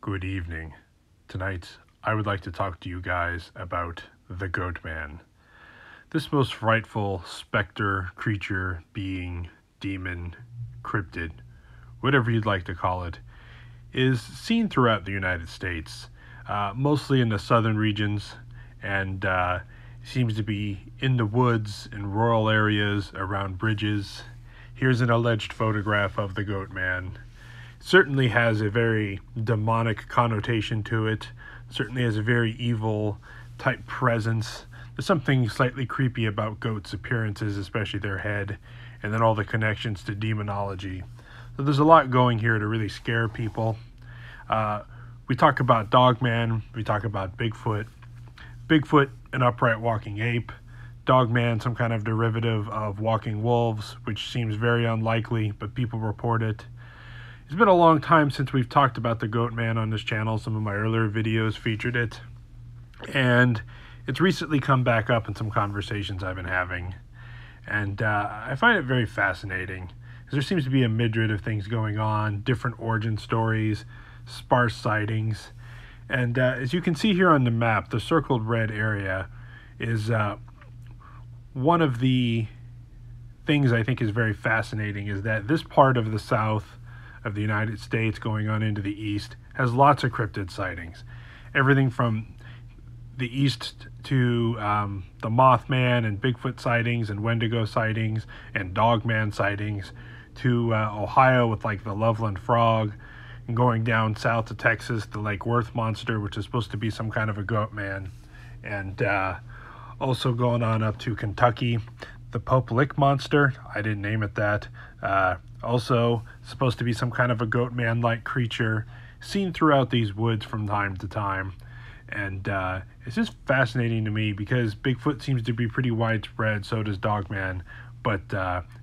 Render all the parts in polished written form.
Good evening. Tonight, I would like to talk to you guys about the Goatman. This most frightful specter, creature, being, demon, cryptid, whatever you'd like to call it, is seen throughout the United States, mostly in the southern regions, and seems to be in the woods, in rural areas, around bridges. Here's an alleged photograph of the Goatman. Certainly has a very demonic connotation to it, certainly has a very evil type presence. There's something slightly creepy about goats' appearances, especially their head, and then all the connections to demonology. So there's a lot going here to really scare people. We talk about Dogman, we talk about Bigfoot. Bigfoot, an upright walking ape. Dogman, some kind of derivative of walking wolves, which seems very unlikely, but people report it. It's been a long time since we've talked about the Goatman on this channel. Some of my earlier videos featured it. And it's recently come back up in some conversations I've been having. And I find it very fascinating, because there seems to be a myriad of things going on, different origin stories, sparse sightings. And as you can see here on the map, the circled red area is one of the things I think is very fascinating, is that this part of the South of the United States going on into the east has lots of cryptid sightings. Everything from the east to the Mothman and Bigfoot sightings and Wendigo sightings and Dogman sightings to Ohio with like the Loveland Frog, and going down south to Texas, the Lake Worth Monster, which is supposed to be some kind of a Goatman, and also going on up to Kentucky, the Pope Lick Monster. I didn't name it that. Also supposed to be some kind of a Goatman-like creature seen throughout these woods from time to time. And it's just fascinating to me because Bigfoot seems to be pretty widespread, so does Dogman. But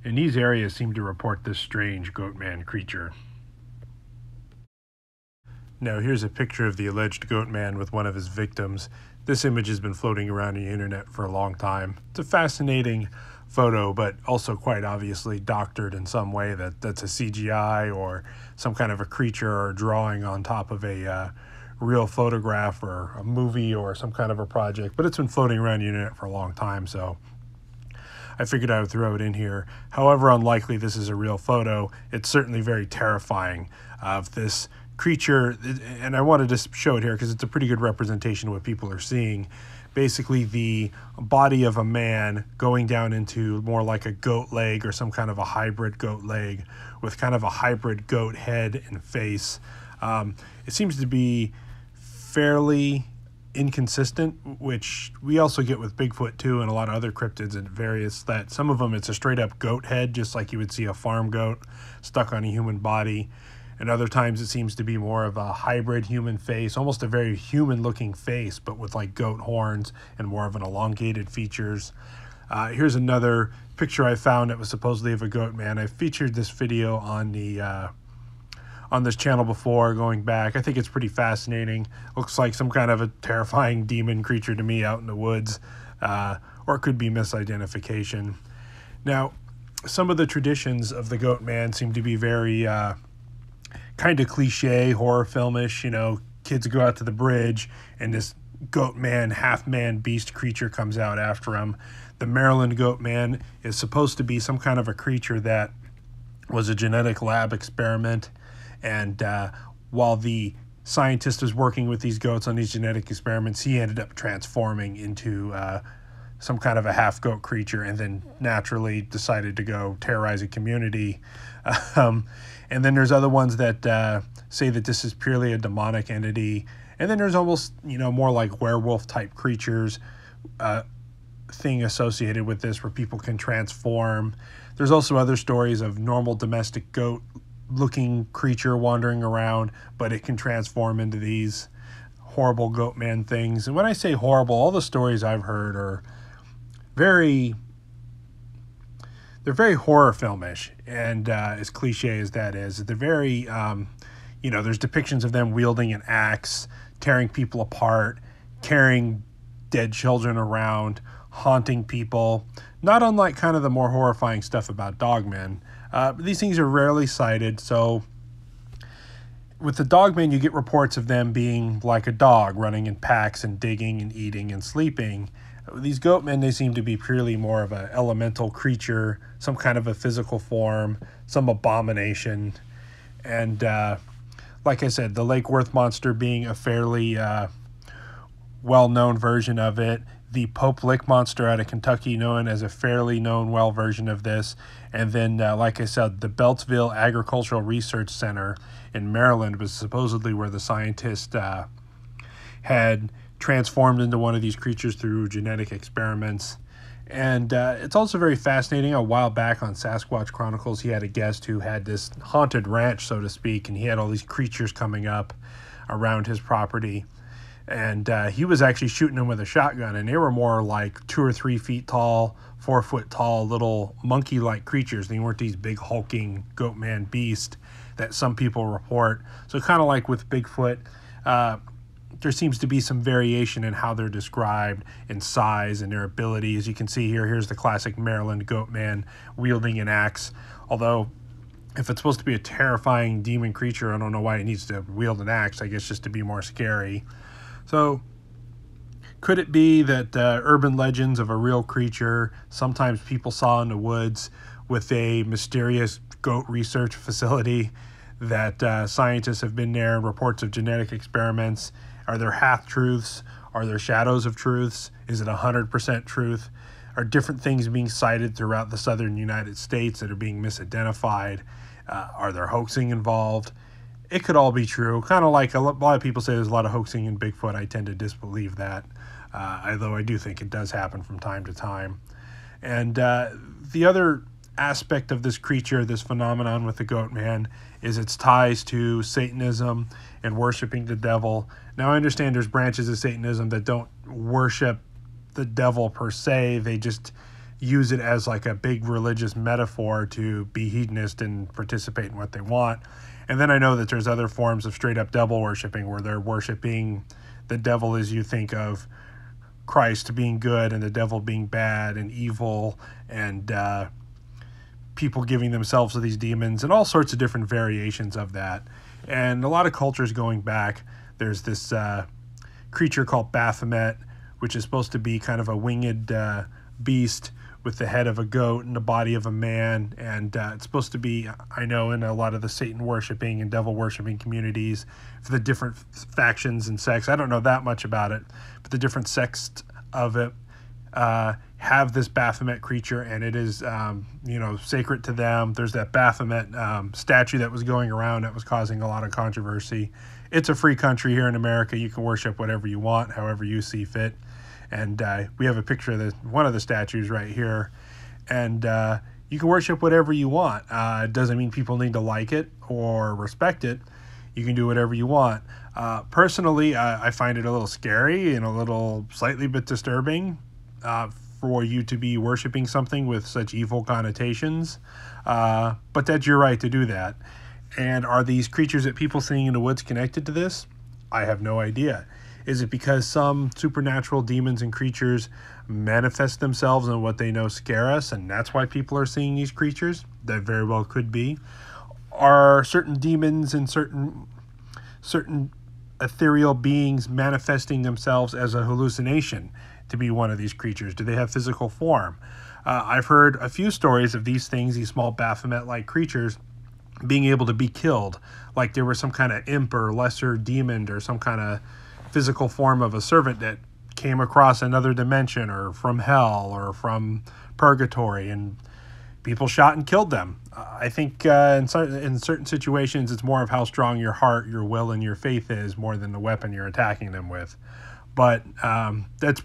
in these areas seem to report this strange Goatman creature. Now here's a picture of the alleged Goatman with one of his victims. This image has been floating around the internet for a long time. It's a fascinating photo, but also quite obviously doctored in some way, that's a CGI or some kind of a creature or drawing on top of a real photograph or a movie or some kind of a project. But it's been floating around the internet for a long time, so I figured I would throw it in here. However unlikely this is a real photo, it's certainly very terrifying of this creature, and I wanted to show it here because it's a pretty good representation of what people are seeing. Basically the body of a man going down into more like a goat leg or some kind of a hybrid goat leg with kind of a hybrid goat head and face. It seems to be fairly inconsistent, which we also get with Bigfoot too and a lot of other cryptids and various, that some of them it's a straight up goat head, just like you would see a farm goat stuck on a human body. And other times it seems to be more of a hybrid human face, almost a very human-looking face, but with like goat horns and more of an elongated features. Here's another picture I found that was supposedly of a Goatman. I featured this video on this channel before, going back. I think it's pretty fascinating. Looks like some kind of a terrifying demon creature to me out in the woods, or it could be misidentification. Now, some of the traditions of the Goatman seem to be very kind of cliche, horror filmish. You know, kids go out to the bridge and this Goatman, half-man beast creature comes out after him. The Maryland Goatman is supposed to be some kind of a creature that was a genetic lab experiment, and while the scientist was working with these goats on these genetic experiments, he ended up transforming into some kind of a half-goat creature and then naturally decided to go terrorize a community. And then there's other ones that say that this is purely a demonic entity. And then there's almost, you know, more like werewolf type creatures thing associated with this where people can transform. There's also other stories of normal domestic goat looking creature wandering around, but it can transform into these horrible Goatman things. And when I say horrible, all the stories I've heard are they're very horror filmish, and as cliche as that is, they're very, you know, there's depictions of them wielding an axe, tearing people apart, carrying dead children around, haunting people, not unlike kind of the more horrifying stuff about Dogman. But these things are rarely cited, so with the dogmen, you get reports of them being like a dog, running in packs and digging and eating and sleeping. These goatmen, they seem to be purely more of an elemental creature, some kind of a physical form, some abomination. And like I said, the Lake Worth monster being a fairly well-known version of it. The Pope Lick monster out of Kentucky, known as a fairly known well version of this. And then, like I said, the Beltsville Agricultural Research Center in Maryland was supposedly where the scientist had transformed into one of these creatures through genetic experiments. And it's also very fascinating. A while back on Sasquatch Chronicles, he had a guest who had this haunted ranch, so to speak, and he had all these creatures coming up around his property. And he was actually shooting them with a shotgun, and they were more like 2 or 3 feet tall, 4 foot tall, little monkey-like creatures. They weren't these big hulking Goatman beast that some people report. So kind of like with Bigfoot, there seems to be some variation in how they're described in size and their ability. As you can see here, here's the classic Maryland Goatman wielding an axe. Although, if it's supposed to be a terrifying demon creature, I don't know why it needs to wield an axe. I guess just to be more scary. So, could it be that urban legends of a real creature sometimes people saw in the woods with a mysterious goat research facility that scientists have been there and reports of genetic experiments? Are there half-truths? Are there shadows of truths? Is it 100% truth? Are different things being cited throughout the southern United States that are being misidentified? Are there hoaxing involved? It could all be true. Kind of like a lot of people say there's a lot of hoaxing in Bigfoot. I tend to disbelieve that, although I do think it does happen from time to time. And the other aspect of this creature, this phenomenon with the Goatman, is its ties to Satanism and worshiping the devil. Now, I understand there's branches of Satanism that don't worship the devil per se. They just use it as like a big religious metaphor to be hedonist and participate in what they want. And then I know that there's other forms of straight up devil worshiping where they're worshiping the devil as you think of Christ being good and the devil being bad and evil, and people giving themselves to these demons and all sorts of different variations of that. And a lot of cultures going back, there's this creature called Baphomet, which is supposed to be kind of a winged beast with the head of a goat and the body of a man. And it's supposed to be, I know, in a lot of the Satan worshiping and devil worshiping communities, for the different factions and sects. I don't know that much about it, but the different sects of it have this Baphomet creature, and it is, sacred to them. There's that Baphomet statue that was going around that was causing a lot of controversy. It's a free country here in America. You can worship whatever you want, however you see fit. And we have a picture of one of the statues right here. And you can worship whatever you want. It doesn't mean people need to like it or respect it. You can do whatever you want. Personally, I find it a little scary and a little slightly bit disturbing for you to be worshiping something with such evil connotations. But that's your right to do that. And are these creatures that people seeing in the woods connected to this? I have no idea. Is it because some supernatural demons and creatures manifest themselves in what they know scare us, and that's why people are seeing these creatures? That very well could be. Are certain demons and certain ethereal beings manifesting themselves as a hallucination to be one of these creatures? Do they have physical form? I've heard a few stories of these things, these small Baphomet-like creatures, being able to be killed, like there was some kind of imp or lesser demon or some kind of physical form of a servant that came across another dimension or from hell or from purgatory, and people shot and killed them. I think in certain situations it's more of how strong your heart, your will, and your faith is more than the weapon you're attacking them with. But that's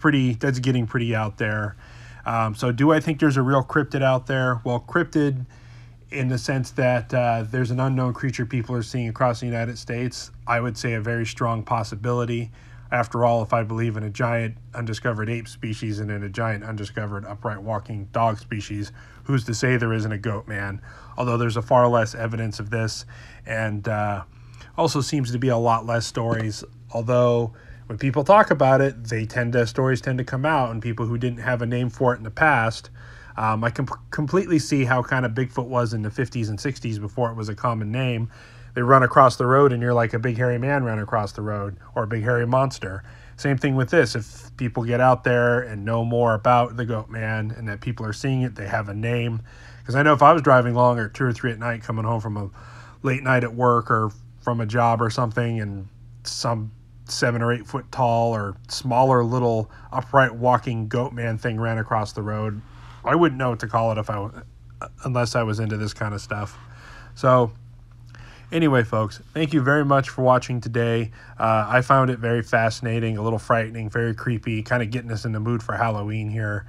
getting pretty out there. So do I think there's a real cryptid out there? Well, cryptid in the sense that there's an unknown creature people are seeing across the United States, I would say a very strong possibility. After all, if I believe in a giant undiscovered ape species and in a giant undiscovered upright walking dog species, who's to say there isn't a Goatman? Although there's a far less evidence of this, and also seems to be a lot less stories. Although when people talk about it, stories tend to come out, and people who didn't have a name for it in the past. I can completely see how kind of Bigfoot was in the 50s and 60s before it was a common name. they run across the road and you're like a big hairy man running across the road, or a big hairy monster. Same thing with this. If people get out there and know more about the Goatman and that people are seeing it, they have a name. Because I know if I was driving along at 2 or 3 at night, coming home from a late night at work or from a job or something, and some 7 or 8 foot tall or smaller little upright walking Goatman thing ran across the road, I wouldn't know what to call it unless I was into this kind of stuff. So anyway, folks, thank you very much for watching today. I found it very fascinating, a little frightening, very creepy, kind of getting us in the mood for Halloween here.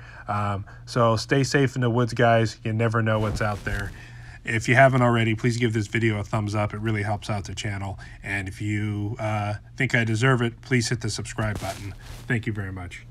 So stay safe in the woods, guys. You never know what's out there. If you haven't already, please give this video a thumbs up. It really helps out the channel. And if you think I deserve it, please hit the subscribe button. Thank you very much.